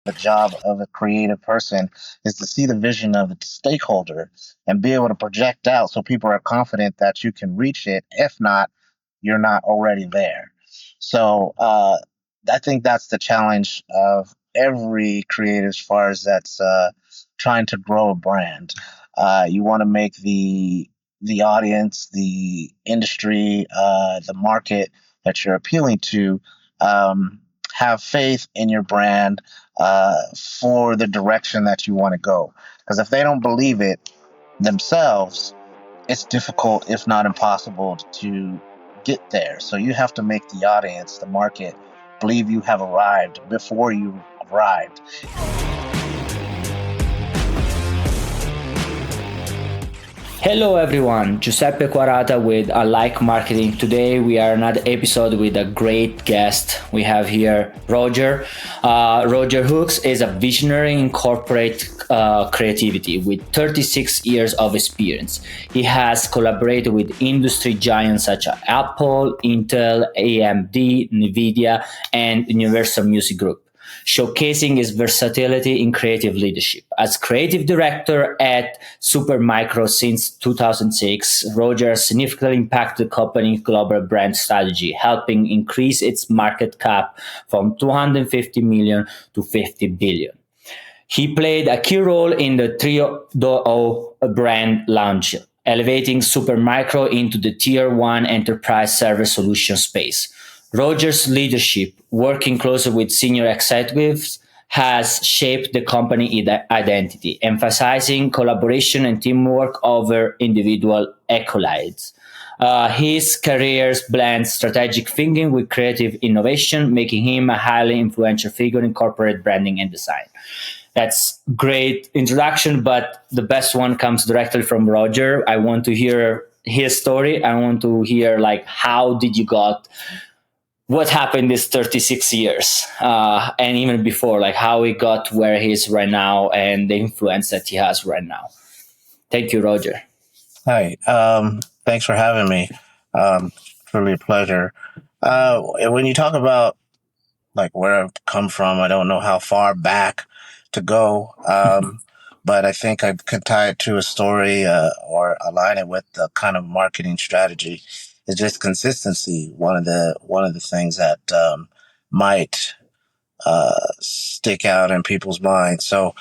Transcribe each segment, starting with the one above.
the job of a creative person is to see the vision of the stakeholder and be able to project out so people are confident that you can reach it. If not, you're not already there. So I think that's the challenge of every creative as far as that's trying to grow a brand. You want to make the audience, the industry, the market that you're appealing to have faith in your brand for the direction that you want to go. Because if they don't believe it themselves, it's difficult, if not impossible, to get there. So you have to make the audience, the market, believe you have arrived before you arrived. Hello everyone, Giuseppe Quarata with I Like Marketing. Today we are another episode with a great guest. We have here Roger. Roger Hooks is a visionary in corporate creativity with 36 years of experience. He has collaborated with industry giants such as Apple, Intel, AMD, Nvidia, and Universal Music Group, showcasing his versatility in creative leadership. As creative director at Supermicro since 2006, Roger significantly impacted the company's global brand strategy, helping increase its market cap from 250 million to 50 billion. He played a key role in the 3.0 brand launch, elevating Supermicro into the Tier 1 enterprise server solution space. Roger's leadership, working closely with senior executives, has shaped the company identity, emphasizing collaboration and teamwork over individual accolades. His career blends strategic thinking with creative innovation, making him a highly influential figure in corporate branding and design. That's great introduction, but the best one comes directly from Roger. I want to hear his story. I want to hear like how did you got what happened these 36 years and even before, like how he got where he is right now and the influence that he has right now. Thank you, Roger. Hi, thanks for having me. Truly a pleasure. When you talk about like where I've come from, I don't know how far back to go, but I think I could tie it to a story or align it with the kind of marketing strategy. It's just consistency. One of the things that might stick out in people's minds. So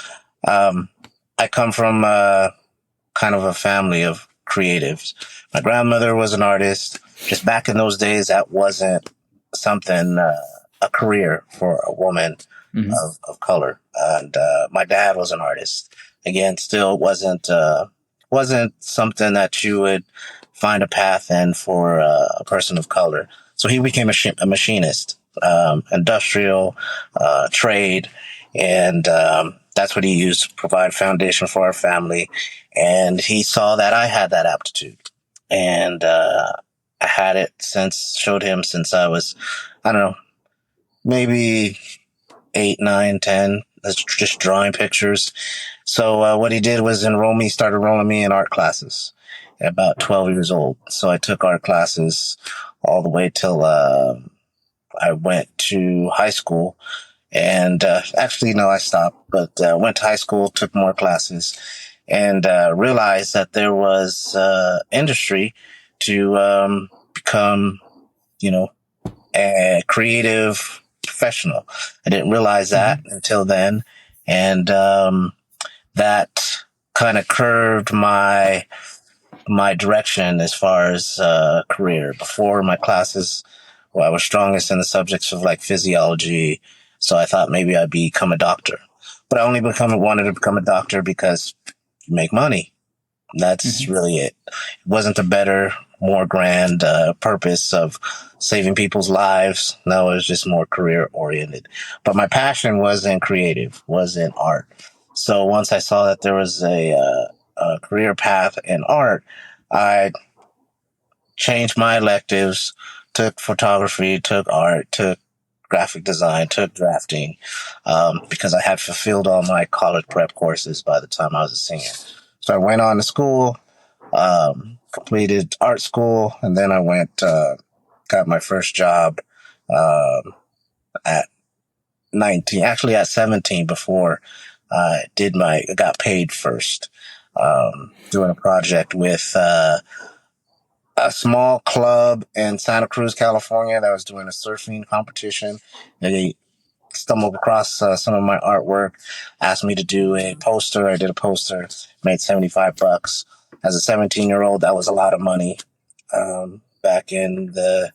um, I come from kind of a family of creatives. My grandmother was an artist. Just back in those days, that wasn't something, a career for a woman of color. And my dad was an artist. Again, still wasn't something that you would find a path in for a person of color. So he became a machinist, industrial trade, and that's what he used to provide foundation for our family. And he saw that I had that aptitude, and I had it showed him since I was, I don't know, maybe 8, 9, 10. That's just drawing pictures. So what he did was started enrolling me in art classes at about 12 years old. So I took art classes all the way till I went to high school. And actually, no, I stopped, but went to high school, took more classes, and realized that there was industry to become, you know, a creative professional. I didn't realize that until then, and that kind of curved my direction as far as career. Before my classes, well, I was strongest in the subjects of like physiology, so I thought maybe I'd become a doctor. But I only wanted to become a doctor because you make money. That's really it. It wasn't a better, more grand purpose of saving people's lives. No, it was just more career oriented. But my passion was in creative, was in art. So once I saw that there was a career path in art, I changed my electives, took photography, took art, took graphic design, took drafting, because I had fulfilled all my college prep courses by the time I was a senior. So I went on to school, completed art school, and then I got my first job at 19, actually at 17 before I got paid first, doing a project with a small club in Santa Cruz, California that was doing a surfing competition. They stumbled across some of my artwork, asked me to do a poster. I did a poster, made $75. As a 17-year-old, that was a lot of money back in the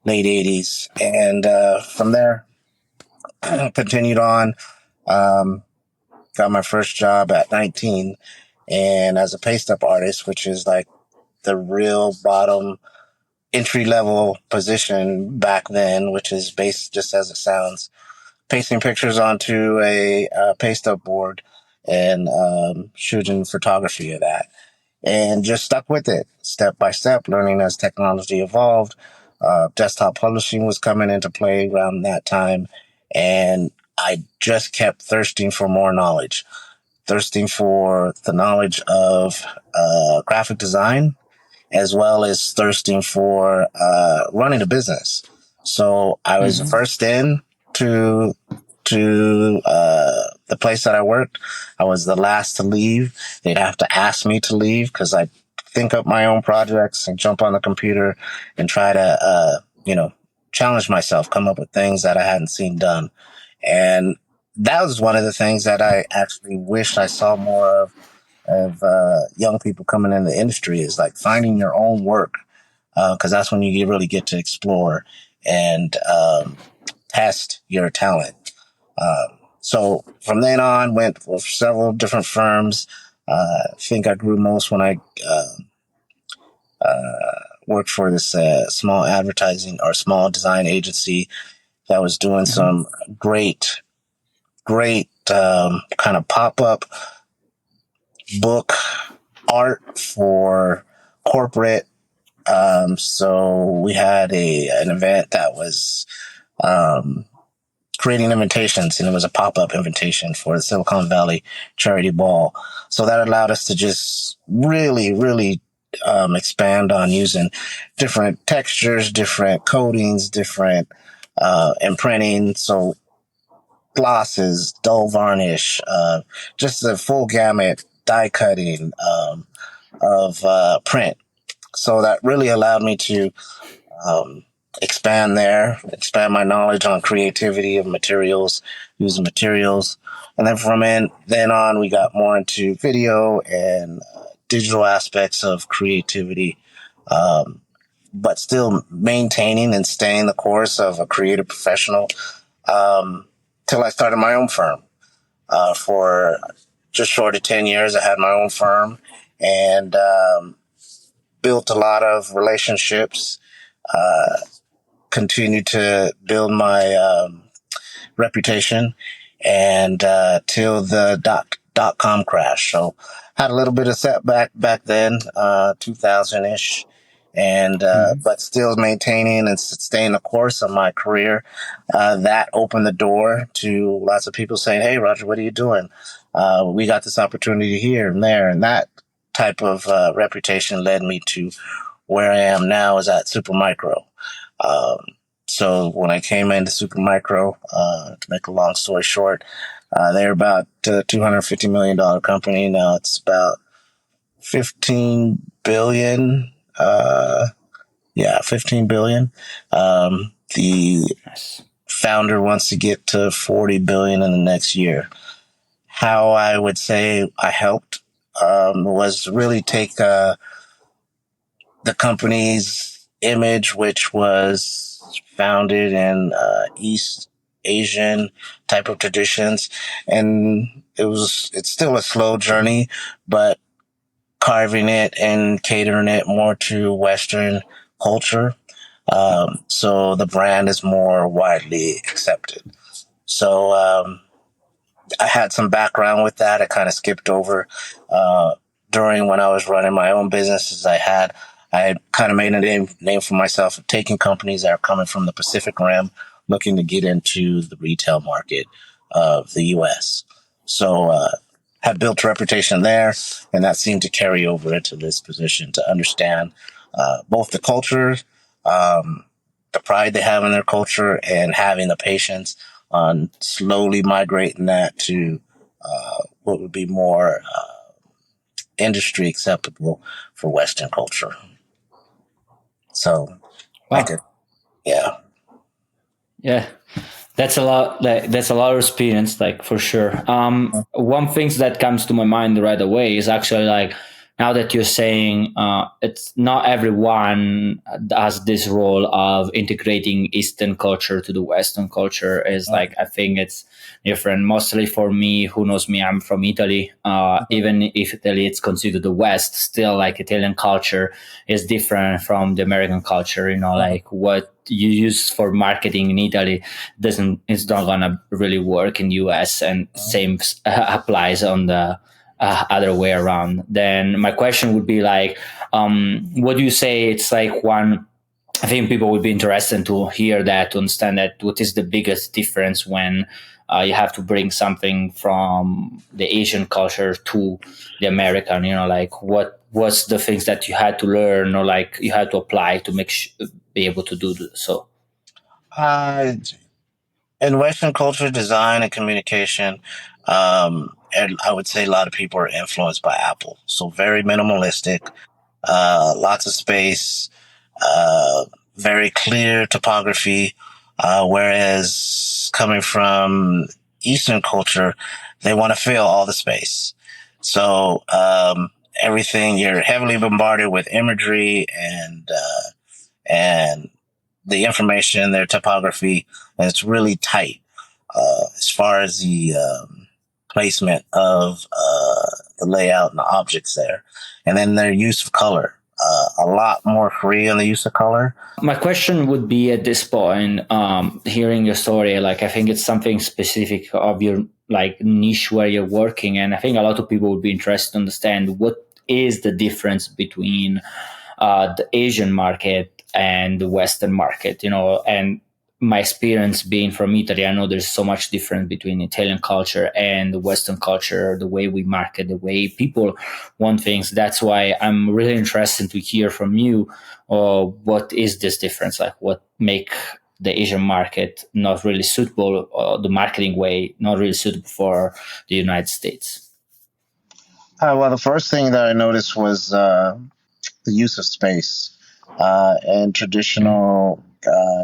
late 80s. And from there, continued on. Um, got my first job at 19 and as a paste up artist, which is like the real bottom entry level position back then, which is based just as it sounds, pasting pictures onto a paste up board and shooting photography of that. And just stuck with it step by step, learning as technology evolved. Desktop publishing was coming into play around that time. And I just kept thirsting for more knowledge, thirsting for the knowledge of graphic design, as well as thirsting for running a business. So I was Mm-hmm. first in to the place that I worked. I was the last to leave. They'd have to ask me to leave because I think up my own projects and jump on the computer and try to challenge myself, come up with things that I hadn't seen done. And that was one of the things that I actually wished I saw more of young people coming in the industry is like finding your own work because that's when you really get to explore and test your talent. So from then on, went for several different firms. I think I grew most when I worked for this small advertising or small design agency that was doing Mm-hmm. some great kind of pop up book art for corporate. So we had an event that was um, creating invitations, and it was a pop up invitation for the Silicon Valley Charity Ball. So that allowed us to just really expand on using different textures, different coatings, different imprinting. So glosses, dull varnish, just a full gamut die cutting of print. So that really allowed me to um, expand my knowledge on creativity of materials, using materials. And then then on, we got more into video and digital aspects of creativity, um, but still maintaining and staying the course of a creative professional till I started my own firm. For just short of 10 years, I had my own firm and built a lot of relationships, continued to build my reputation, and till the dot com crash. So had a little bit of setback back then, 2000 ish, and Mm-hmm. but still maintaining and staying the course of my career. That opened the door to lots of people saying, "Hey, Roger, what are you doing? We got this opportunity here and there," and that type of reputation led me to where I am now is at Supermicro. Um, so when I came into Supermicro, to make a long story short, they're about a $250 million company. Now it's about 15 billion. Yeah, 15 billion. The Nice. founder wants to get to 40 billion in the next year. How I would say I helped was really take the company's image, which was founded in East Asian type of traditions, and it's still a slow journey, but carving it and catering it more to Western culture. So the brand is more widely accepted. So I had some background with that. I kind of skipped over during when I was running my own businesses. I had kind of made a name for myself of taking companies that are coming from the Pacific Rim, looking to get into the retail market of the U.S. So had built a reputation there, and that seemed to carry over into this position to understand both the culture, um, the pride they have in their culture, and having the patience on slowly migrating that to what would be more industry acceptable for Western culture. So I could, Wow. yeah. Yeah. That's a lot. Like, that's a lot of experience, like for sure. One thing that comes to my mind right away is actually like now that you're saying it's not everyone has this role of integrating Eastern culture to the Western culture. Is like I think it's different. Mostly for me, who knows me, I'm from Italy. Even if Italy it's considered the West, still like Italian culture is different from the American culture. You know, like what you use for marketing in Italy doesn't it's not gonna really work in US, and same applies on the other way around. Then my question would be like, what do you say? It's like one. I think people would be interested to hear that, to understand that what is the biggest difference when you have to bring something from the Asian culture to the American. You know, like what's the things that you had to learn or like you had to apply to be able to do so. Uh, in Western culture, design and communication, and I would say a lot of people are influenced by Apple. So very minimalistic, lots of space, uh, very clear topography. Whereas coming from Eastern culture, they want to fill all the space. So everything you're heavily bombarded with imagery and the information, their topography, and it's really tight as far as the placement of the layout and the objects there. And then their use of color, a lot more free on the use of color. My question would be at this point, hearing your story, like I think it's something specific of your like niche where you're working, and I think a lot of people would be interested to understand what is the difference between the Asian market and the Western market, you know, and my experience being from Italy, I know there's so much difference between Italian culture and the Western culture, the way we market, the way people want things. That's why I'm really interested to hear from you. What is this difference? Like, what make the Asian market not really suitable, or the marketing way not really suitable for the United States? Well, the first thing that I noticed was the use of space and traditional,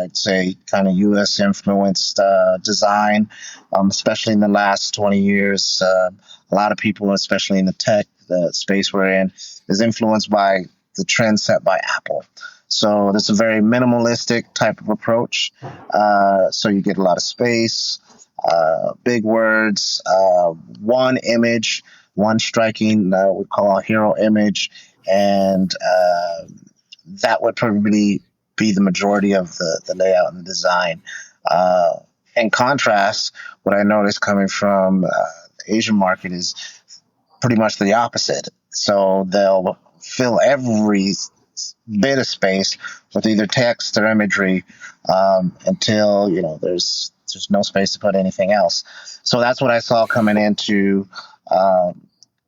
I'd say, kind of U.S. influenced design, especially in the last 20 years. A lot of people, especially in the tech, the space we're in, is influenced by the trend set by Apple. So it's a very minimalistic type of approach. So you get a lot of space, big words, one image, one striking, we call a hero image, and that would probably be the majority of the layout and the design. Uh, in contrast, what I noticed coming from the Asian market is pretty much the opposite. So they'll fill every bit of space with either text or imagery until there's no space to put anything else. So that's what I saw coming into uh,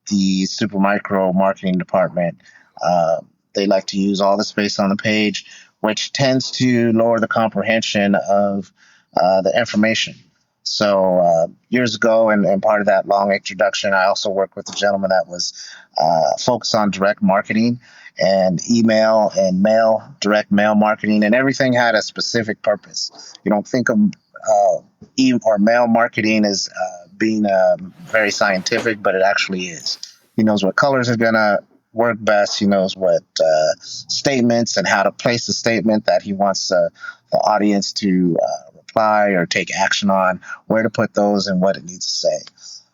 the Supermicro marketing department. Uh, they like to use all the space on the page, which tends to lower the comprehension of the information. So years ago, and part of that long introduction, I also worked with a gentleman that was focused on direct marketing and email and mail, direct mail marketing, and everything had a specific purpose. You don't think of or mail marketing as being very scientific, but it actually is. He knows what colors are gonna work best. He knows what statements and how to place the statement that he wants the audience to reply or take action on, where to put those, and what it needs to say.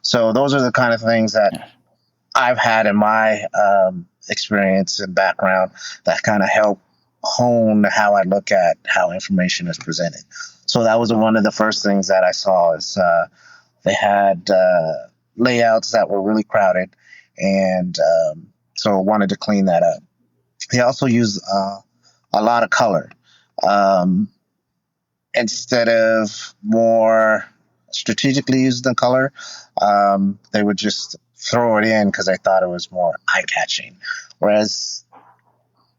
So those are the kind of things that I've had in my experience and background that kind of help hone how I look at how information is presented. So that was one of the first things that I saw is they had layouts that were really crowded, and so I wanted to clean that up. They also use a lot of color. Um, Instead of more strategically using the color, they would just throw it in because I thought it was more eye catching. Whereas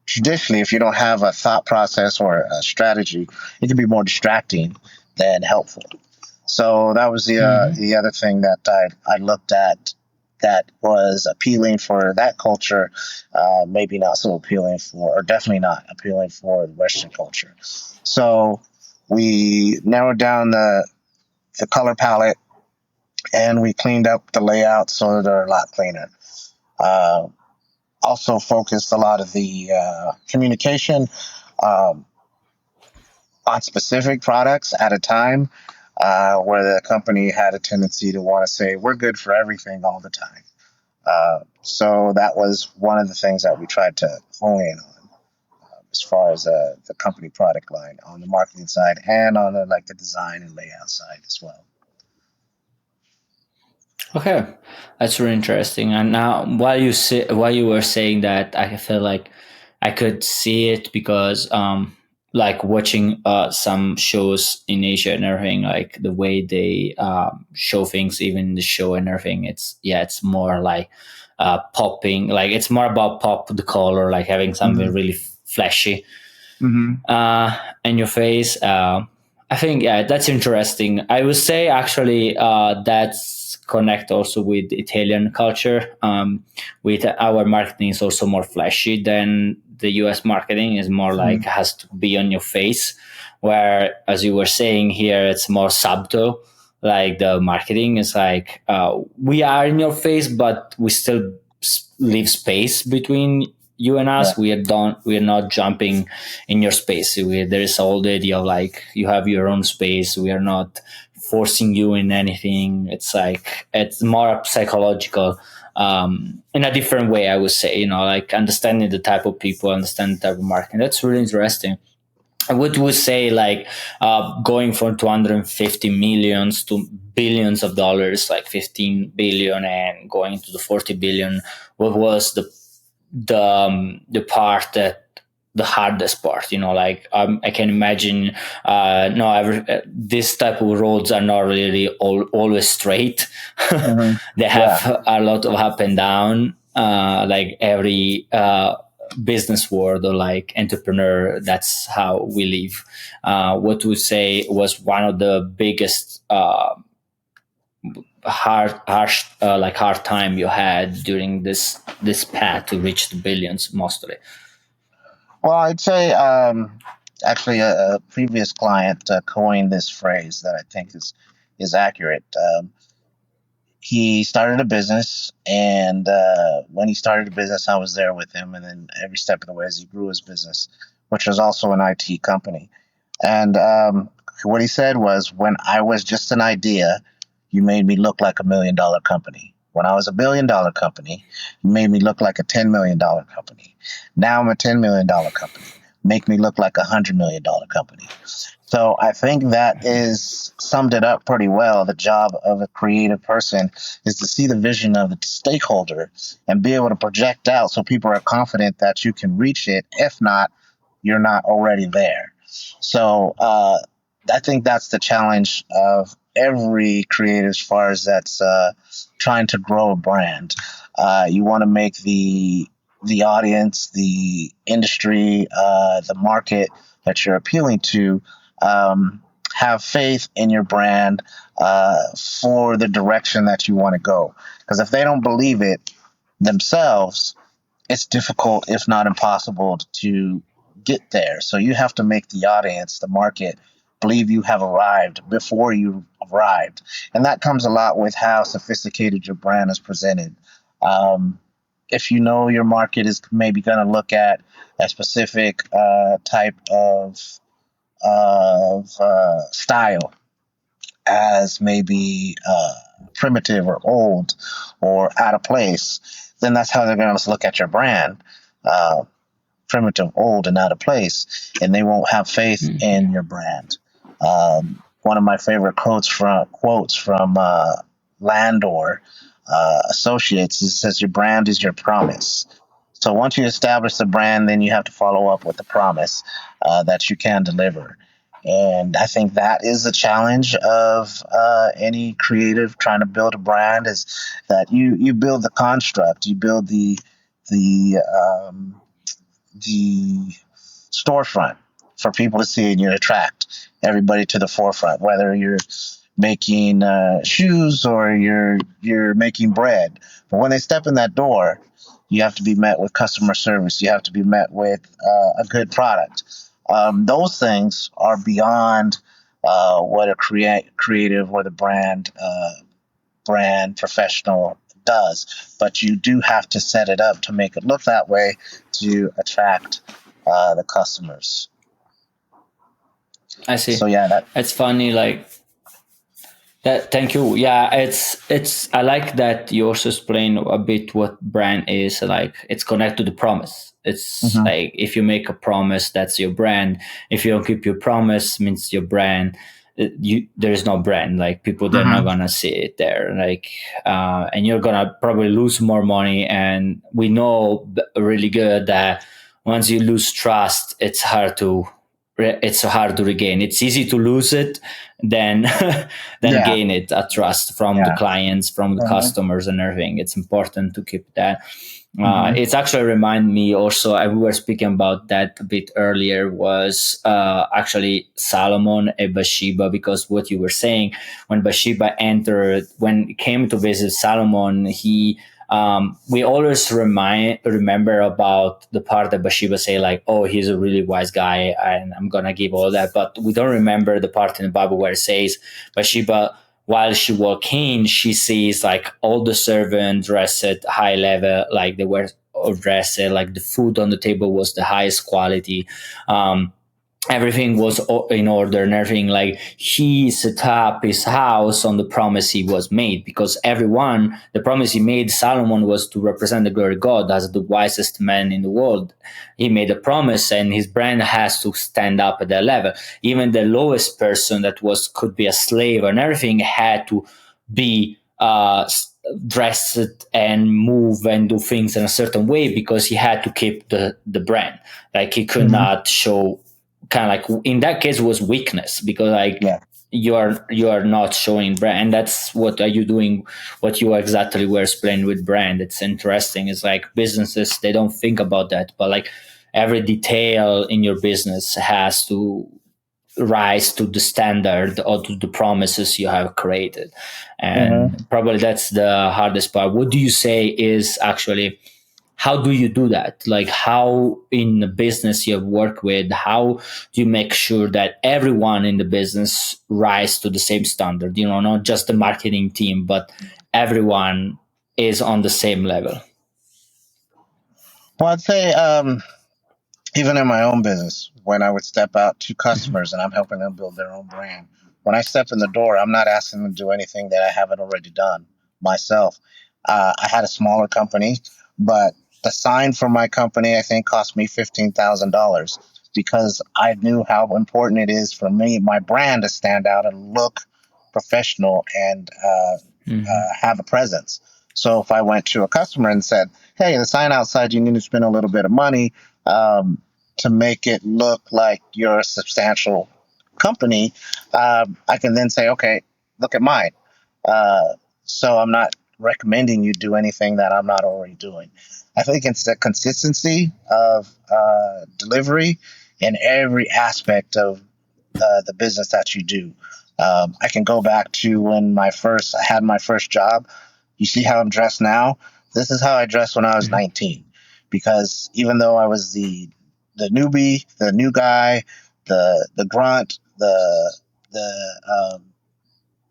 traditionally, if you don't have a thought process or a strategy, it can be more distracting than helpful. So that was Hmm. the other thing that I looked at that was appealing for that culture, maybe not so appealing for, or definitely not appealing for the Western culture. So we narrowed down the color palette and we cleaned up the layout so that they're a lot cleaner. Uh, Also focused a lot of the communication um, on specific products at a time, where the company had a tendency to want to say, we're good for everything all the time. So that was one of the things that we tried to hone in on as far as the company product line on the marketing side and on the design and layout side as well. Okay, that's really interesting. And now, while you were saying that, I feel like I could see it because, like watching some shows in Asia and everything, like the way they show things, even in the show and everything. It's yeah, it's more like popping. Like it's more about pop the color, like having something Mm-hmm. really flashy Mm-hmm. in your face. I think yeah, that's interesting. I would say actually that's connect also with Italian culture. With our marketing is also more flashy than the US marketing. Is more like has to be on your face. Where as you were saying here, it's more subtle. Like the marketing is like we are in your face, but we still leave space between you and Yeah. us. We are not jumping in your space. There is all the idea of like you have your own space. We are not forcing you in anything. It's like it's more psychological, in a different way. I would say, like understanding the type of people, understand the type of market. That's really interesting. I would say like going from 250 millions to billions of dollars, like 15 billion, and going to the 40 billion. What was the part that the hardest part, like I can imagine no this type of roads are not really always straight. Mm-hmm. They Yeah. have a lot of up and down, like every business world or like entrepreneur. That's how we live. What we say was one of the biggest hard time you had during this path to reach the billions mostly. Well, I'd say actually a previous client coined this phrase that I think is accurate. He started a business, and when he started a business, I was there with him, and then every step of the way as he grew his business, which was also an IT company. And what he said was, when I was just an idea, you made me look like $1 million company. When I was $1 billion company, you made me look like a $10 million company. Now I'm a $10 million company. Make me look like $100 million company. So I think that is summed it up pretty well. The job of a creative person is to see the vision of the stakeholder and be able to project out so people are confident that you can reach it. If not, you're not already there. So I think that's the challenge of every creator as far as that's trying to grow a brand. You want to make the audience, the industry, the market that you're appealing to have faith in your brand for the direction that you want to go. Because if they don't believe it themselves, it's difficult, if not impossible, to get there. So you have to make the audience, the market, believe you have arrived before you arrived. And that comes a lot with how sophisticated your brand is presented. Um, if you know your market is maybe going to look at a specific type of style as maybe primitive or old or out of place, then that's how they're going to look at your brand. Uh, Primitive, old, and out of place, and they won't have faith in your brand. One of my favorite quotes from Landor Associates is, says, "Your brand is your promise." So once you establish the brand, then you have to follow up with the promise that you can deliver. And I think that is the challenge of any creative trying to build a brand, is that you build the construct, you build the the storefront for people to see, and you attract everybody to the forefront, whether you're making shoes or you're making bread. But when they step in that door, you have to be met with customer service. You have to be met with a good product. Those things are beyond what a creative or the brand professional does. But you do have to set it up to make it look that way to attract the customers. I So see. yeah, that. It's funny, like that. Thank you. Yeah, it's. I like that you also explain a bit what brand is. Like it's connected to the promise. It's Hmm. like if you make a promise, that's your brand. If you don't keep your promise, means your brand. There's no brand. Like people, they're not Hmm. gonna see it there. Like and you're gonna probably lose more money. And we know really good that once you lose trust, it's hard to regain. It's easy to lose it than than Yeah, gain it a trust from the yeah. clients, from the Hmm. customers, and everything. It's important to keep that. Hmm. It's actually remind me also. We were speaking about that a bit earlier. Was actually Solomon and Bathsheba, because what you were saying, when Bathsheba entered, when he came to visit Solomon, he we always remember about the part that Bathsheba say, like, oh, he's a really wise guy and I'm gonna give all that, but we don't remember the part in the Bible where it says Bathsheba, while she walked in, she sees like all the servants dressed at high level, like they were all dressed, like the food on the table was the highest quality. Um, Everything was in order and everything, like he set up his house on the promise he was made, because everyone, the promise he made Solomon was to represent the glory of God as the wisest man in the world. He made a promise and his brand has to stand up at that level. Even the lowest person that was could be a slave and everything had to be dressed and move and do things in a certain way, because he had to keep the brand. Like he could Hmm. not show, kind of like in that case was weakness, because like Yeah. you are not showing brand. And that's what are you doing, what you exactly were explaining with brand. It's interesting. It's like businesses, they don't think about that, but like every detail in your business has to rise to the standard or to the promises you have created. Hmm. And probably that's the hardest part. What do you say is actually, how do you do that? Like how in the business you have worked with, how do you make sure that everyone in the business rise to the same standard, not just the marketing team, but everyone is on the same level? Well, I'd say even in my own business, when I would step out to Mhm. customers and I'm helping them build their own brand, when I step in the door, I'm not asking them to do anything that I haven't already done myself. I had a smaller company, but the sign for my company, I think, cost me $15,000 because I knew how important it is for me, my brand, to stand out and look professional and Mhm. have a presence. So if I went to a customer and said, "Hey, the sign outside, you need to spend a little bit of money um, to make it look like you're a substantial company," I can then say, "Okay, look at mine." Uh, so I'm not recommending you do anything that I'm not already doing. I think it's the consistency of delivery in every aspect of the business that you do. I can go back to when I had my first job. You see how I'm dressed now? This is how I dressed when I was Mhm. 19. Because even though I was the newbie, the new guy, the grunt, the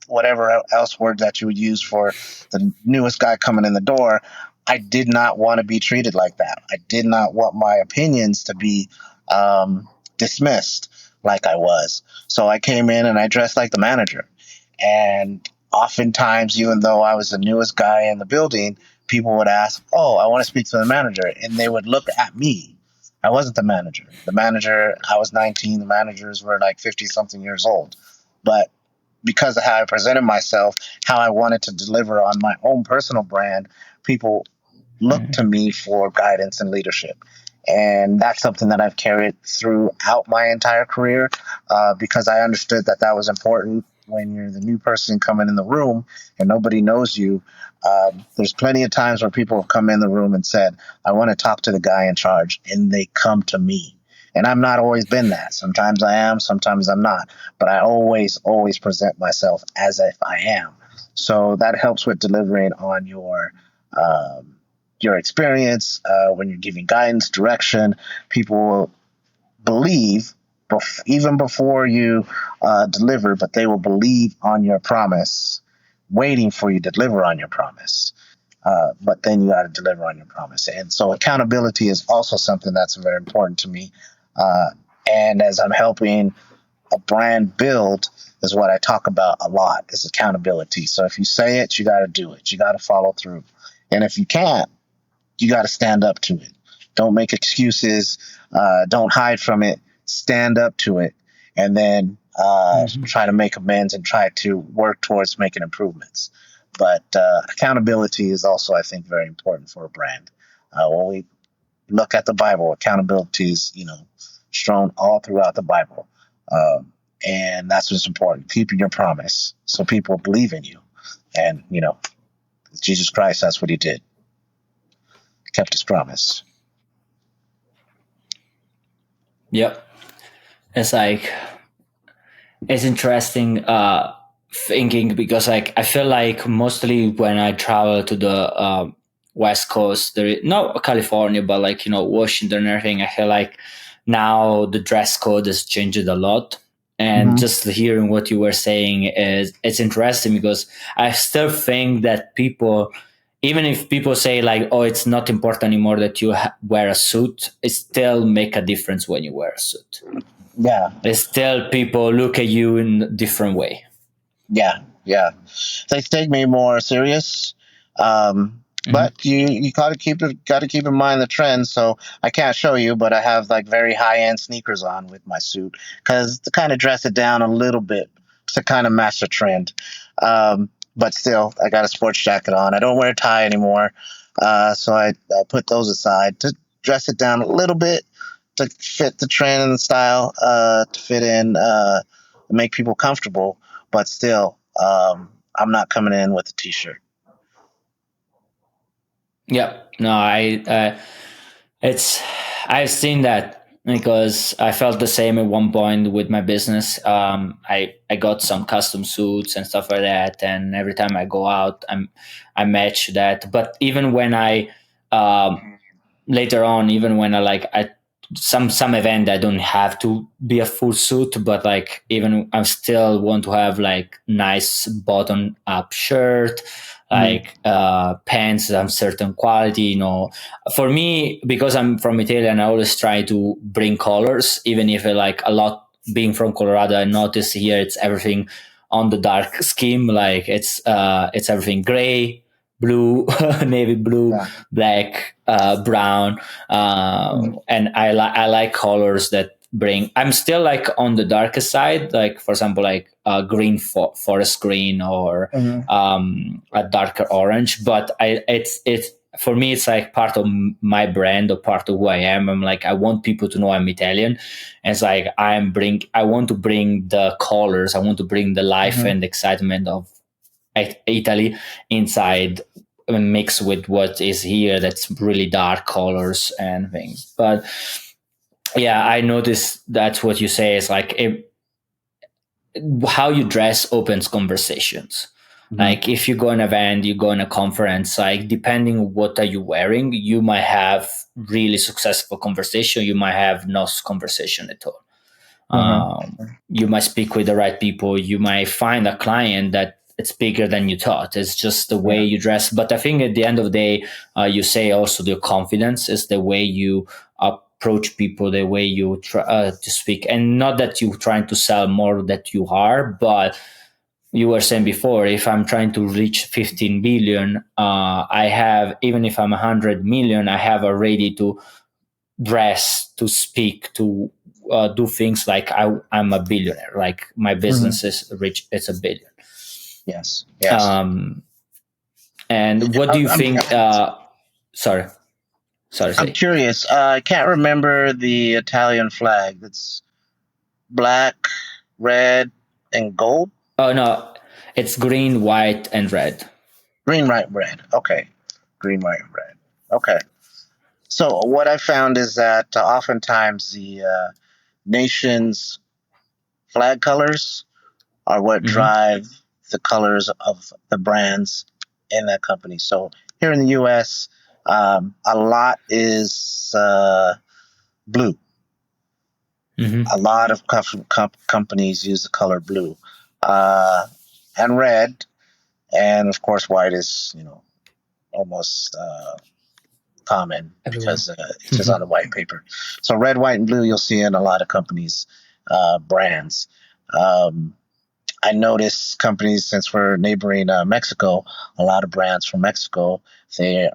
whatever else word that you would use for the newest guy coming in the door, I did not want to be treated like that. I did not want my opinions to be dismissed like I was. So I came in and I dressed like the manager. And oftentimes, even though I was the newest guy in the building, people would ask, "Oh, I want to speak to the manager." And they would look at me. I wasn't the manager. The manager, I was 19. The managers were like 50 something years old. But because of how I presented myself, how I wanted to deliver on my own personal brand, people look to Mhm. me for guidance and leadership. And that's something that I've carried throughout my entire career because I understood that that was important when you're the new person coming in the room and nobody knows you. There's plenty of times where people have come in the room and said, "I want to talk to the guy in charge," and they come to me. And I've not always been that. Sometimes I am, sometimes I'm not. But I always present myself as if I am. So that helps with delivering on your experience when you're giving guidance, direction. People will believe even before you deliver, but they will believe on your promise, waiting for you to deliver on your promise. But then you got to deliver on your promise. And so accountability is also something that's very important to me. Uh, and as I'm helping a brand build, is what I talk about a lot is accountability. So if you say it, you got to do it. You got to follow through. And if you can't, you got to stand up to it. Don't make excuses. Don't hide from it. Stand up to it, and then try to make amends and try to work towards making improvements. But accountability is also, I think, very important for a brand. When we look at the Bible, accountability is, shown all throughout the Bible, and that's what's important. Keeping your promise, so people believe in you, and Jesus Christ, that's what he did. Kept his promise. Yep. It's like it's interesting thinking because like I feel like mostly when I travel to the West Coast, there is not California, but like Washington and everything. I feel like now the dress code has changed a lot. And Mm-hmm. just hearing what you were saying is it's interesting because I still think that people, even if people say like, oh, it's not important anymore that you wear a suit, it still make a difference when you wear a suit. Yeah, It's still people look at you in a different way. yeah. They take me more serious. Mm-hmm. But you gotta keep in mind the trends. So I can't show you, but I have like very high end sneakers on with my suit because to kind of dress it down a little bit to kind of match the trend. But still, I got a sports jacket on. I don't wear a tie anymore, so I put those aside to dress it down a little bit to fit the trend and the style, to fit in, make people comfortable. But still, I'm not coming in with a t-shirt. Yeah, no, it's I've seen that because I felt the same at one point with my business. I got some custom suits and stuff like that, and every time I go out, I match that. But even when I later on, even when I some event I don't have to be a full suit, but like even I still want to have like nice button up shirt, Mhm. like pants of certain quality. For me, because I'm from Italian, I always try to bring colors, even if like a lot. Being from Colorado, I notice here it's everything on the dark scheme. Like it's everything gray, blue, navy blue, Yeah. black, brown, Mhm. and I like colors that bring. I'm still like on the darker side, like for example, like green forest green or Mhm. a darker orange. But it's for me, it's like part of my brand or part of who I am. I'm like I want people to know I'm Italian, and it's like I want to bring the colors, I want to bring the life Mhm. and excitement of Italy inside mixed with what is here that's really dark colors and things. But yeah, I noticed that's what you say is like how you dress opens conversations. Mhm. Like if you go an event, you go in a conference, like depending what are you wearing, you might have really successful conversation, you might have no conversation at all. Mhm. You might speak with the right people, you might find a client that it's bigger than you thought. It's just the way Yeah. you dress. But I think at the end of the day, you say also the confidence is the way you approach people, the way you try to speak, and not that you're trying to sell more that you are, but you were saying before, if I'm trying to reach 15 billion, I have, even if I'm 100 million, I have already to dress, to speak, to do things like I'm a billionaire. Like my Mhm. business is rich; it's a billion. Yes. Yes. Um, and what do I'm, you I'm think? Sorry, sorry, I'm say. curious. I can't remember the Italian flag. It's black, red, and gold. Oh no, it's green, white, and red. Green, white, red. Okay. Green, white, red. Okay. So what I found is that oftentimes the nation's flag colors are what Hmm. drive the colors of the brands in that company. So here in the U.S., a lot is blue. A Hmm. lot of companies use the color blue uh, and red, and of course white is almost common Everywhere. because it's just on the white paper. So red, white, and blue you'll see in a lot of companies' brands. Um, I noticed companies since we're neighboring Mexico, a lot of brands from Mexico they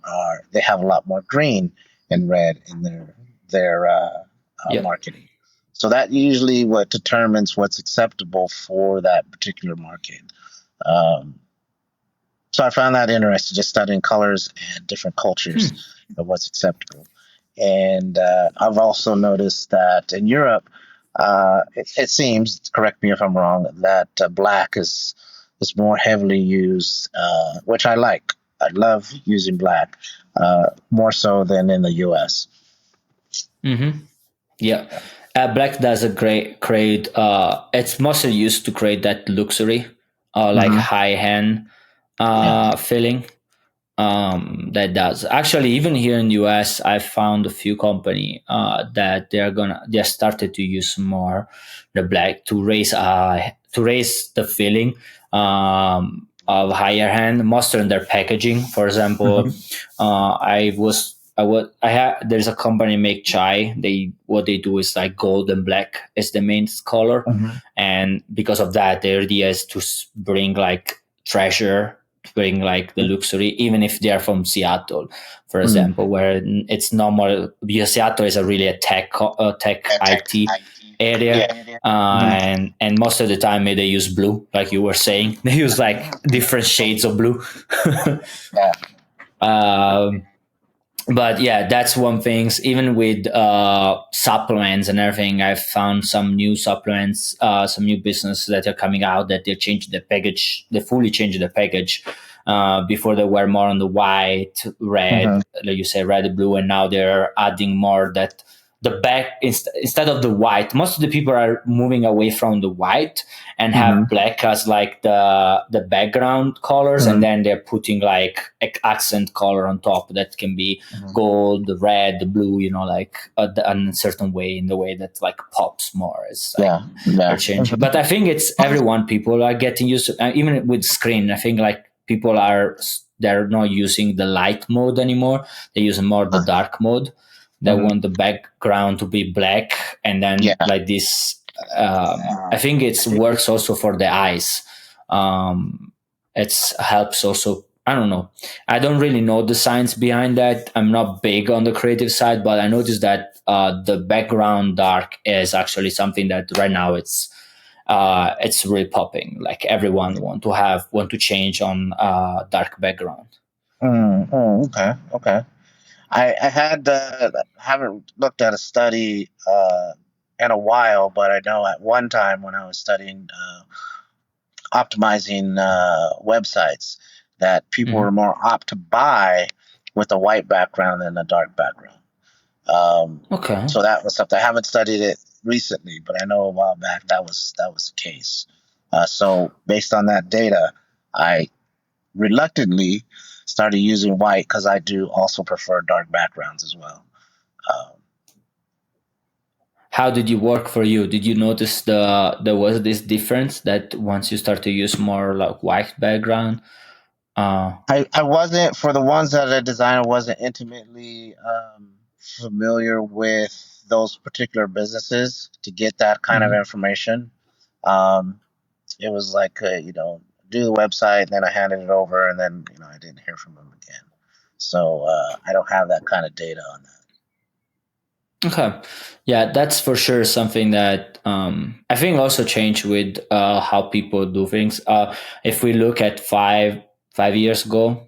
have a lot more green and red in their Yep. marketing. So that usually what determines what's acceptable for that particular market. Um, so I found that interesting, just studying colors and different cultures Hmm. of what's acceptable. And I've also noticed that in Europe, it seems, correct me if I'm wrong, that black is more heavily used, which I like. I love using black more so than in the U.S. Hmm. Yeah. Black does a great create. It's mostly used to create that luxury, like Hmm. high end Yeah. feeling. That does actually, even here in US, I found a few company that they started to use more the black to raise the feeling of higher hand, most in their packaging. For example, Hmm. I have there's a company make chai. They what they do is like gold and black is the main color, Hmm. and because of that, the idea is to bring like treasure, bring like the luxury, even if they are from Seattle, for Mm. example, where it's normal because Seattle is a really a tech IT area, Yeah. Hmm. and most of the time they use blue, like you were saying. They use like different shades of blue. Yeah. um, but yeah, that's one thing. Even with supplements and everything, I've found some new supplements, some new businesses that are coming out that they change the package, they fully change the package. Before they were more on the white, red, Hmm. like you say, red, blue, and now they're adding more that the back instead of the white. Most of the people are moving away from the white and have Hmm. black as like the background colors, and Hmm. then they're putting like accent color on top that can be Hmm. gold, red, blue, like a certain way, in the way that like pops more. It's like Yeah. they're Yeah. changing. Hmm. But I think it's everyone. People are getting used to, even with screen. I think like people they're not using the light mode anymore. They're using more the dark mode. They Hmm. want the background to be black, and then Yeah. like this. I think it works also for the eyes. It's helps also. I don't know. I don't really know the science behind that. I'm not big on the creative side, but I noticed that the background dark is actually something that right now it's really popping. Like everyone want to change on dark background. Mm, okay, okay. I had haven't looked at a study in a while, but I know at one time when I was studying optimizing websites, that people were Hmm. more apt to buy with a white background than a dark background. Um, Okay. so that was something I haven't studied it recently, but I know a while back that was the case. So based on that data, I reluctantly started using white because I do also prefer dark backgrounds as well. Um, How did it work for you? Did you notice there was this difference that once you start to use more like white background? I wasn't for the ones that I designed. I wasn't intimately familiar with those particular businesses to get that kind of Mhm. information. Um, it was like do the website, then I handed it over, and then I didn't hear from them again. So I don't have that kind of data on that. Okay, yeah, that's for sure something that I think also changed with how people do things. If we look at 5 years ago,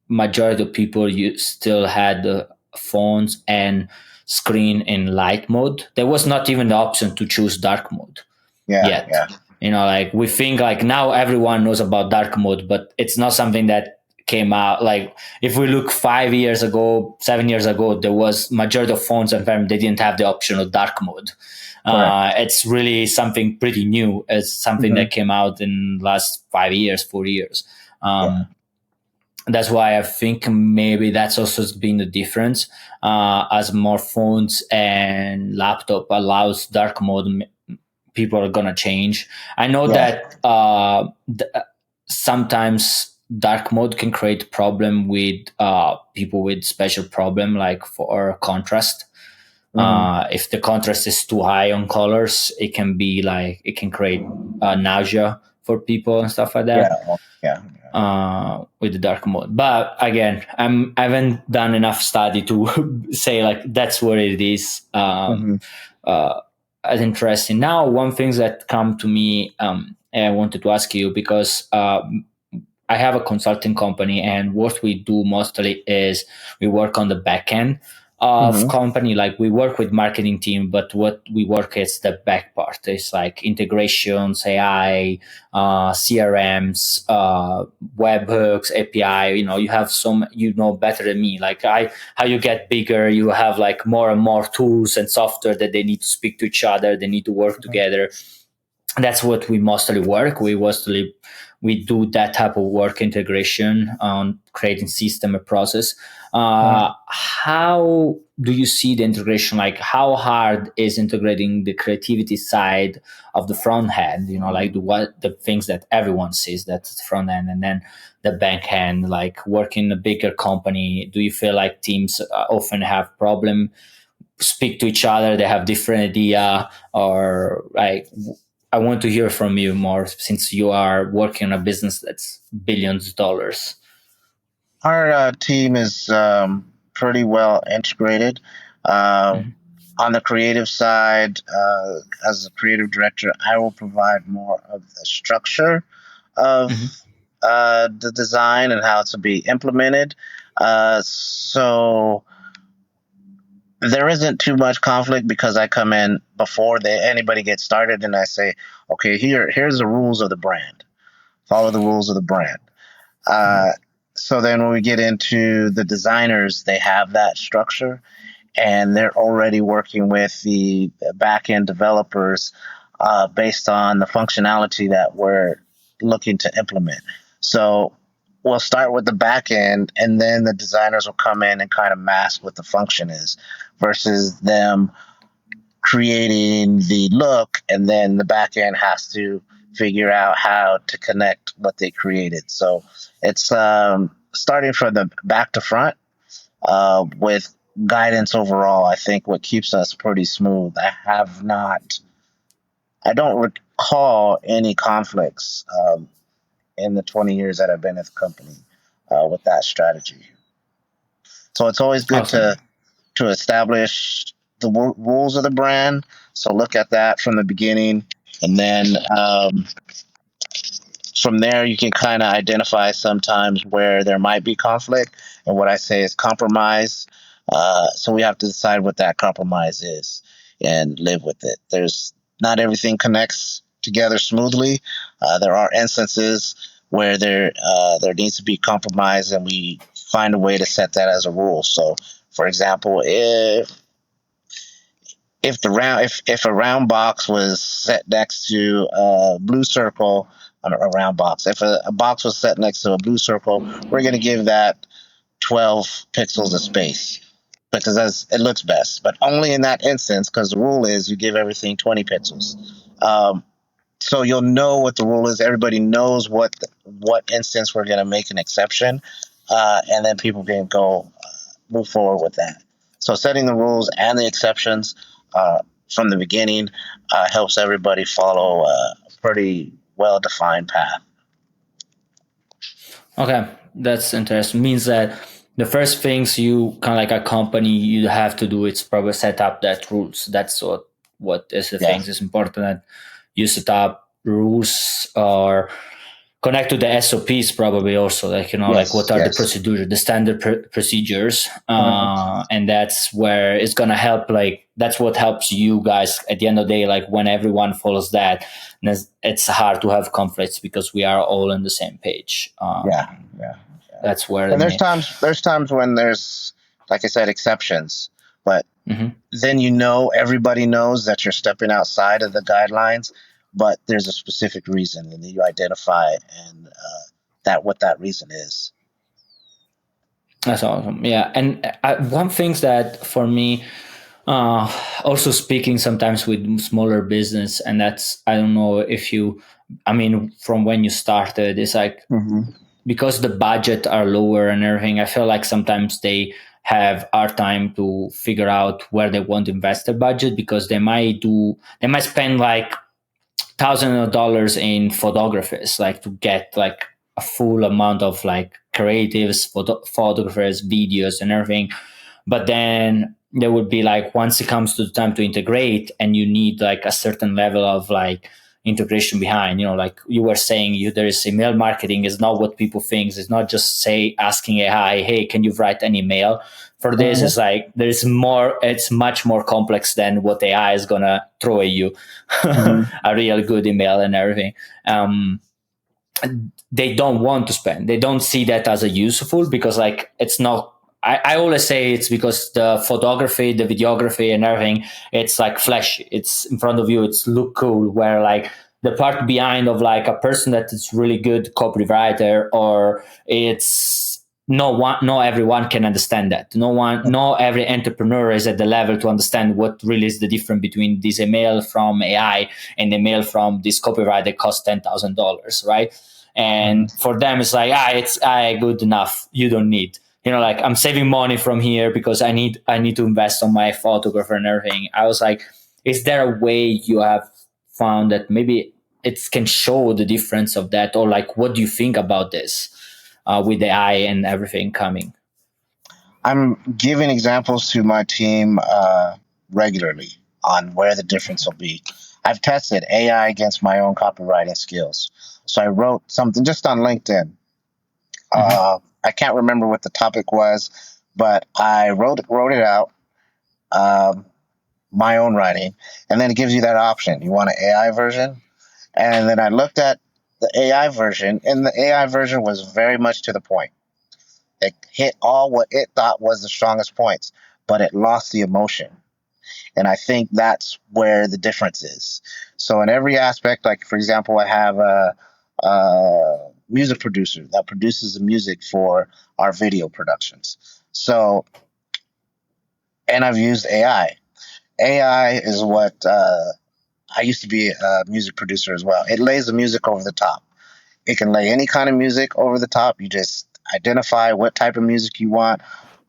majority of people still had phones and screen in light mode. There was not even the option to choose dark mode Yeah, yet. yeah. Like we think like now everyone knows about dark mode, but it's not something that came out. Like if we look 5 years ago, 7 years ago, there was majority of phones and firms, they didn't have the option of dark mode. Correct. It's really something pretty new. It's something Hmm. that came out in last 5 years, 4 years. Yeah. That's why I think maybe that's also been the difference. As more phones and laptop allows dark mode, people are gonna change. I know Yeah. that sometimes dark mode can create problem with people with special problem, like for contrast. Hmm. If the contrast is too high on colors, it can be like it can create nausea for people and stuff like Yeah. that Yeah. with the dark mode. But again, I haven't done enough study to say like that's what it is. Hmm. Uh, as interesting. Now, one thing that come to me, and I wanted to ask you because I have a consulting company, and what we do mostly is we work on the back end of Hmm. company. Like we work with marketing team, but what we work is the back part. It's like integrations, AI, CRMs, webhooks, API. You know, you have some. You know better than me. Like how you get bigger, you have like more and more tools and software that they need to speak to each other. They need to work together. That's what we mostly work. We do that type of work integration on creating system and process. How do you see the integration? Like how hard is integrating the creativity side of the front end? You know, like the things that everyone sees, that's the front end, and then the back end. Like working in a bigger company, do you feel like teams often have problem speak to each other? They have different idea, or like I want to hear from you more since you are working on a business that's billions of dollars. Our team is pretty well integrated. Uh, Mhm. on the creative side, as a creative director, I will provide more of the structure of Mhm. the design and how to be implemented. So there isn't too much conflict because I come in before anybody gets started and I say, okay, here's the rules of the brand. Follow the rules of the brand. Uh, so then when we get into the designers, they have that structure and they're already working with the back end developers based on the functionality that we're looking to implement. So we'll start with the back end, and then the designers will come in and kind of mask what the function is, versus them creating the look, and then the back end has to figure out how to connect what they created. So it's starting from the back to front with guidance overall. I think what keeps us pretty smooth. I don't recall any conflicts in the 20 years that I've been at the company with that strategy. So it's always good Awesome. to establish the rules of the brand. So look at that from the beginning, and then from there you can kind of identify sometimes where there might be conflict, and what I say is compromise. So we have to decide what that compromise is and live with it. There's not everything connects together smoothly. There are instances where there needs to be compromise, and we find a way to set that as a rule. So for example, if the round if a round box was set next to a blue circle, a round box, if a box was set next to a blue circle, we're going to give that 12 pixels of space because it looks best, but only in that instance, because the rule is you give everything 20 pixels. So you'll know what the rule is. Everybody knows what instance we're going to make an exception, and then people can go move forward with that. So setting the rules and the exceptions uh, from the beginning helps everybody follow a pretty well defined path. Okay, that's interesting. Means that the first things you kind of like a company you have to do is probably set up that rules. That's what is the Yeah. things. It's important that you set up rules or connect to the SOPs probably also, like like Yes. what are the Yes. procedures, the standard procedures, Mhm. and that's where it's gonna help. Like that's what helps you guys at the end of the day. Like when everyone follows that, it's hard to have conflicts because we are all on the same page. Yeah. Yeah. That's where the And main. there's times when there's, like I said, exceptions, but Mhm. then everybody knows that you're stepping outside of the guidelines, but there's a specific reason, and you identify and that what that reason is. That's awesome. Yeah, and one thing that for me, also speaking sometimes with smaller business, and that's I don't know if you, I mean, from when you started, it's like Mm-hmm. because the budget are lower and everything. I feel like sometimes they have hard time to figure out where they want to invest their budget because they might spend like thousands of dollars in photographers like to get like a full amount of like creatives photographers videos and everything, but then there would be like once it comes to the time to integrate and you need like a certain level of like integration behind, like you were saying, there is email marketing is not what people think. It's not just say asking AI, hey, can you write an email for this? Is like there's more, it's much more complex than what AI is gonna throw at you. Mm-hmm. A real good email and everything. um they don't want to spend, they don't see that as a useful because like it's not, I always say it's because the photography, the videography and everything, it's like flashy, it's in front of you, it's look cool, where like the part behind of like a person that is really good copywriter, or it's no one, no everyone can understand that. No one, no every entrepreneur is at the level to understand what really is the difference between this email from AI and the email from this copywriter cost $10,000, right? And Mm-hmm. for them, it's like, it's good enough. You don't need, like I'm saving money from here because I need to invest on my photographer and everything. I was like, is there a way you have found that maybe it can show the difference of that, or like what do you think about this with the AI and everything coming? I'm giving examples to my team regularly on where the difference will be. I've tested AI against my own copywriting skills. So I wrote something just on LinkedIn. Mm-hmm. I can't remember what the topic was, but I wrote it out, um, my own writing, and then it gives you that option. You want an AI version, and then I looked at the AI version, and the AI version was very much to the point. It hit all what it thought was the strongest points, but it lost the emotion. And I think that's where the difference is. So in every aspect, like for example, I have a music producer that produces the music for our video productions. So, and I've used AI. AI is what I used to be a music producer as well. It lays the music over the top. It can lay any kind of music over the top. You just identify what type of music you want,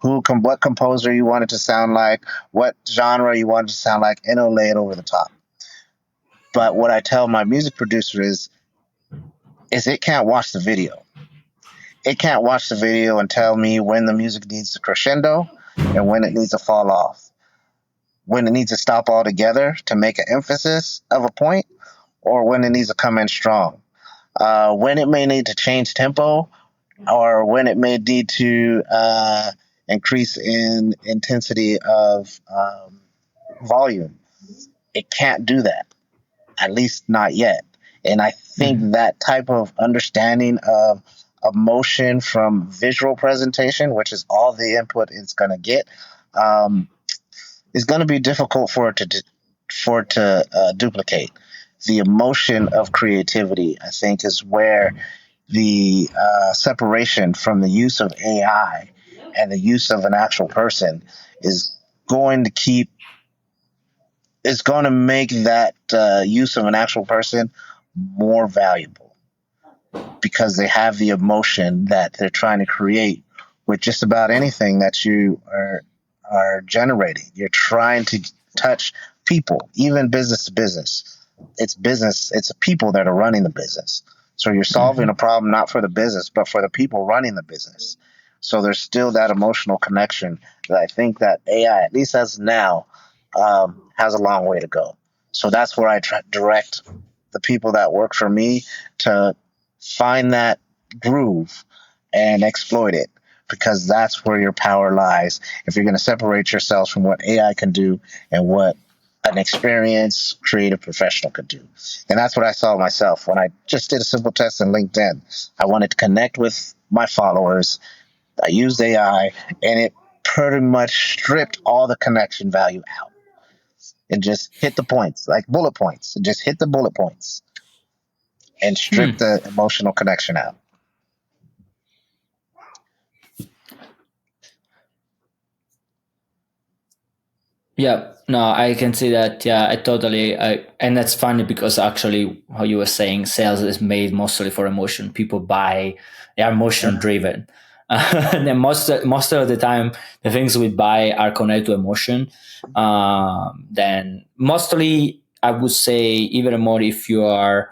what composer you want it to sound like, what genre you want it to sound like, and it'll lay it over the top. But what I tell my music producer is it can't watch the video. It can't watch the video and tell me when the music needs to crescendo and when it needs to fall off, when it needs to stop altogether to make an emphasis of a point, or when it needs to come in strong. When it may need to change tempo, or when it may need to increase in intensity of volume. It can't do that, at least not yet. And I think Mm-hmm. that type of understanding of emotion from visual presentation, which is all the input it's going to get, um, is going to be difficult for it to duplicate. The emotion of creativity, I think, is where the separation from the use of AI and the use of an actual person is going to keep is going to make that use of an actual person more valuable because they have the emotion that they're trying to create with just about anything that you are generating. You're trying to touch people, even business to business. It's business, it's the people that are running the business. So you're solving Mm-hmm. a problem not for the business, but for the people running the business. So there's still that emotional connection that I think that AI, at least as now, has a long way to go. So that's where I direct the people that work for me to find that groove and exploit it, because that's where your power lies. If you're going to separate yourselves from what AI can do and what an experienced creative professional could do. And that's what I saw myself when I just did a simple test in LinkedIn. I wanted to connect with my followers. I used AI, and it pretty much stripped all the connection value out and just hit the points, like bullet points, and just hit the bullet points and strip Hmm. the emotional connection out. Yeah, no, I can see that. Yeah, and that's funny because actually, how you were saying, sales is made mostly for emotion. People buy, they are emotion Mhm, driven. And then most of the time, the things we buy are connected to emotion. Then mostly, I would say even more if you are.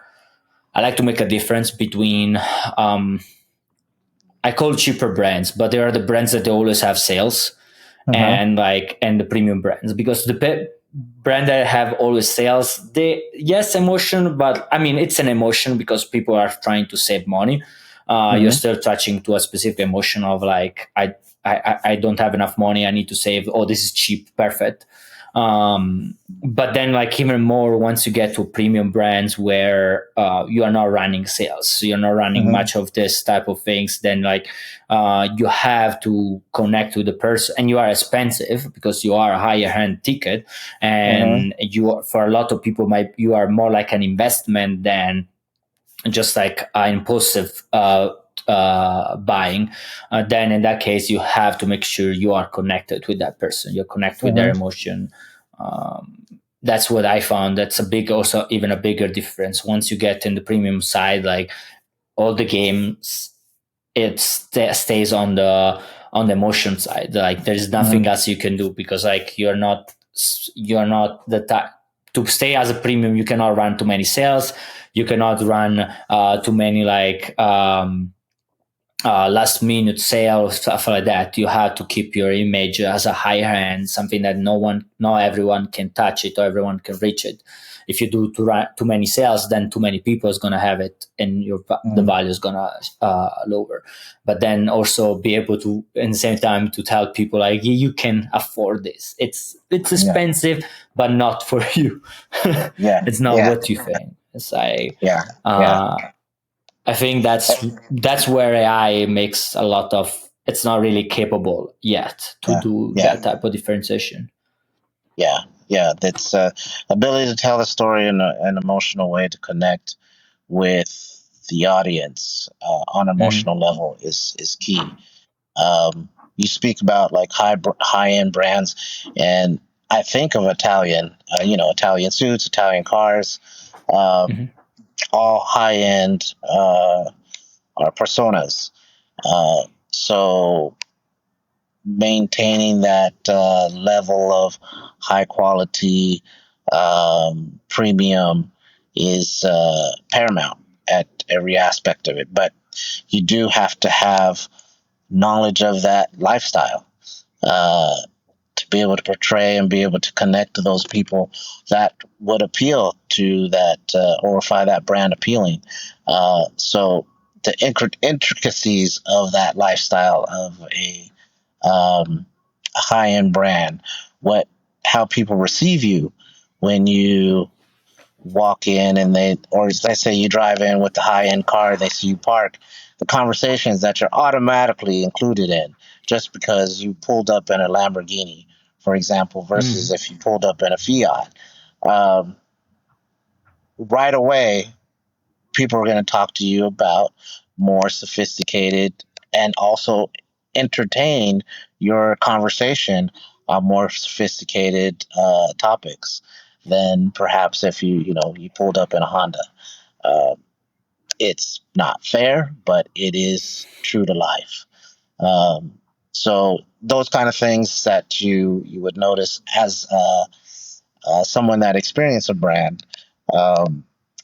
I like to make a difference between um, I call cheaper brands, but there are the brands that they always have sales mhm, and the premium brands because the brand that have always sales they yes emotion but I mean it's an emotion because people are trying to save money. You're mhm, still touching to a specific emotion of like I don't have enough money, I need to save, oh this is cheap, perfect. But then like even more once you get to premium brands where you are not running sales, so you're not running mhm, much of this type of things, then like you have to connect with the person and you are expensive because you are a higher end ticket, mhm, and for a lot of people might you are more like an investment than just like impulsive buying. Then in that case you have to make sure you are connected with that person, you connect with their mhm, emotion. That's what I found. That's a big, also even a bigger difference once you get in the premium side. Like all the games, stays on the emotion side. Like there's mhm, nothing else you can do because like you're not the type to stay as a premium. You cannot run too many sales. You cannot run too many like last minute sales, stuff like that. You have to keep your image as a higher end, something that not everyone can touch it or everyone can reach it. If you do too many sales, then too many people is gonna have it, and the mhm. value is gonna lower. But then also be able to, in the same time, to tell people like you can afford this. It's Yeah, expensive, but not for you. yeah, It's not yeah, what you think. It's like yeah, yeah, uh, I think that's where AI makes a lot of. It's not really capable yet to yeah, do yeah, that type of differentiation. yeah, yeah. That's ability to tell a story in an emotional way to connect with the audience on an Mm, emotional level is key. You speak about like high end brands, and I think of Italian, Italian suits, Italian cars, um, mhm, all high end personas. So maintaining that level of high quality premium is paramount at every aspect of it. But you do have to have knowledge of that lifestyle uh, to be able to portray and be able to connect to those people that would appeal to that or find that brand appealing. So the intricacies of that lifestyle of a high end brand, what how people receive you when you walk in and or let's say you drive in with the high end car, they see you park, the conversations that you're automatically included in just because you pulled up in a Lamborghini, for example, versus mm. if you pulled up in a Fiat. Um, right away, people are going to talk to you about more sophisticated and also entertain your conversation on more sophisticated topics than perhaps if you pulled up in a Honda. Uh, it's not fair, but it is true to life. Um, so those kind of things that you would notice as someone that experienced a brand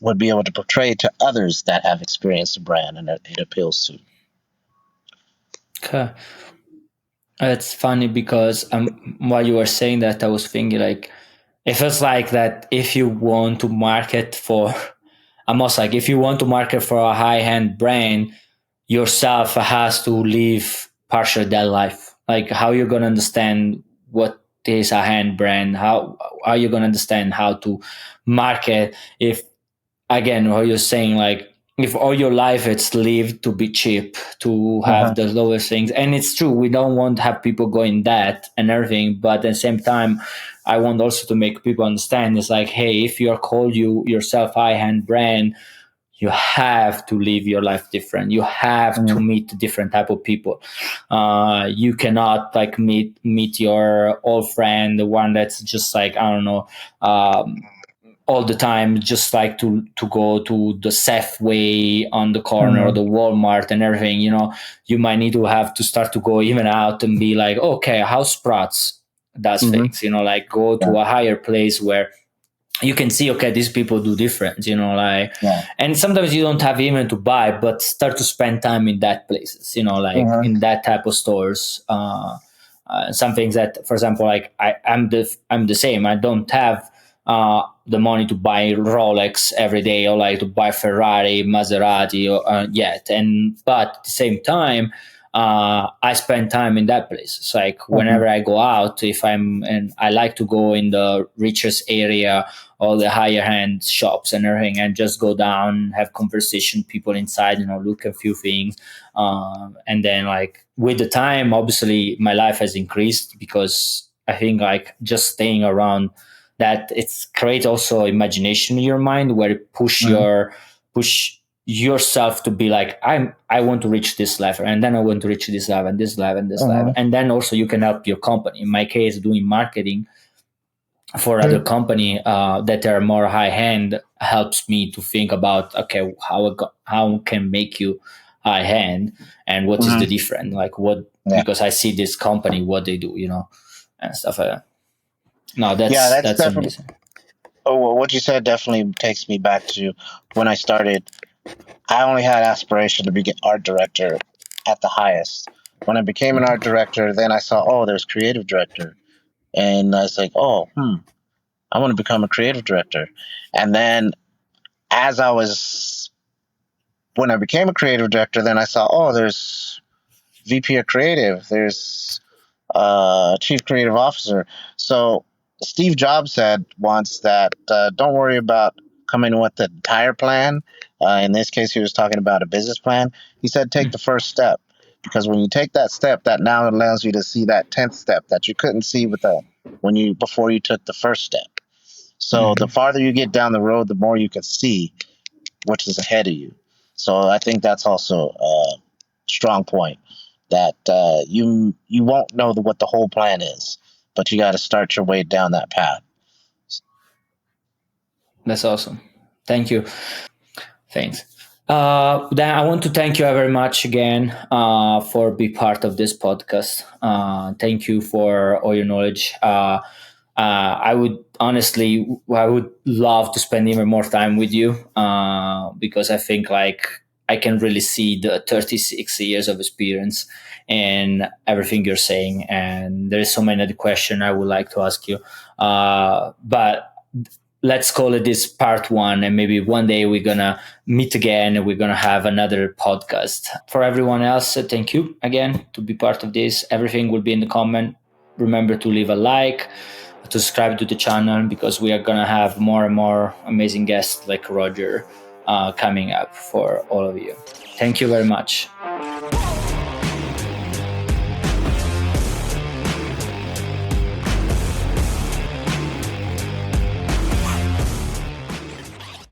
would be able to portray to others that have experienced a brand and it appeals to. Okay. It's funny because while you were saying that, I was thinking like it feels like that if you want to market for, almost like if you want to market for a high end brand, yourself has to live partially that life. Like how you're gonna understand what this a hand brand? How are you gonna understand how to market if, again, what you're saying, like, if all your life it's lived to be cheap, to have Uh-huh. the lowest things. And it's true, we don't want to have people going that and everything, but at the same time, I want also to make people understand, it's like, hey, if you're called you yourself high hand brand, you have to live your life different, you have to Mhm. meet different type of people. You cannot like meet your old friend, the one that's just like, I don't know, all the time, just like to go to the Safeway on the corner or Mhm. the Walmart and everything. You might need to have to start to go even out and be like, okay, how Sprouts does Mhm. things, like go Yeah. to a higher place where you can see, okay, these people do different, like, Yeah. and sometimes you don't have even to buy, but start to spend time in that places, like Uh-huh. in that type of stores. Some things that, for example, like I'm the same. I don't have the money to buy Rolex every day, or like to buy Ferrari, Maserati, yet. And but at the same time, I spend time in that place. It's like Uh-huh. whenever I go out, if and I like to go in the richest area, all the higher end shops and everything, and just go down, have conversation, people inside, look a few things. And then like with the time, obviously my life has increased, because I think like just staying around that, it's create also imagination in your mind, where it Uh-huh. push yourself to be like, I want to reach this level, and then I want to reach this level and this level and this level. Uh-huh. And then also you can help your company, in my case doing marketing for other company that are more high hand, helps me to think about, okay, how can make you high hand, and what is Uh-huh. the difference, like what, Yeah. because I see this company what they do, and stuff like that. No, Yeah, that's that's that's definitely. amazing. Oh, well, what you said definitely takes me back to when I started. I only had aspiration to be an art director at the highest. When I became an art director, then I saw, oh, there's creative director, and I was like, oh, I want to become a creative director. And then as I was, when I became a creative director, then I saw, oh, there's VP of creative, there's chief creative officer. So Steve Jobs said once that don't worry about coming with the entire plan. In this case, he was talking about a business plan. He said take the first step, because when you take that step, that now allows you to see that 10th step that you couldn't see with the when you before you took the first step. So the Mhm. farther you get down the road, the more you can see which is ahead of you. So I think that's also a strong point, that you won't know what the whole plan is, but you got to start your way down that path. That's awesome. Thank you. Thanks. Then I want to thank you very much again for being part of this podcast. Thank you for all your knowledge. I would honestly, I would love to spend even more time with you, because I think like I can really see the 36 years of experience and everything you're saying. And there's so many other questions I would like to ask you. But let's call it this part one, and maybe one day we're gonna meet again and we're gonna have another podcast. For everyone else, thank you again to be part of this. Everything will be in the comment. Remember to leave a like, to subscribe to the channel, because we are gonna have more and more amazing guests like Roger coming up for all of you. Thank you very much.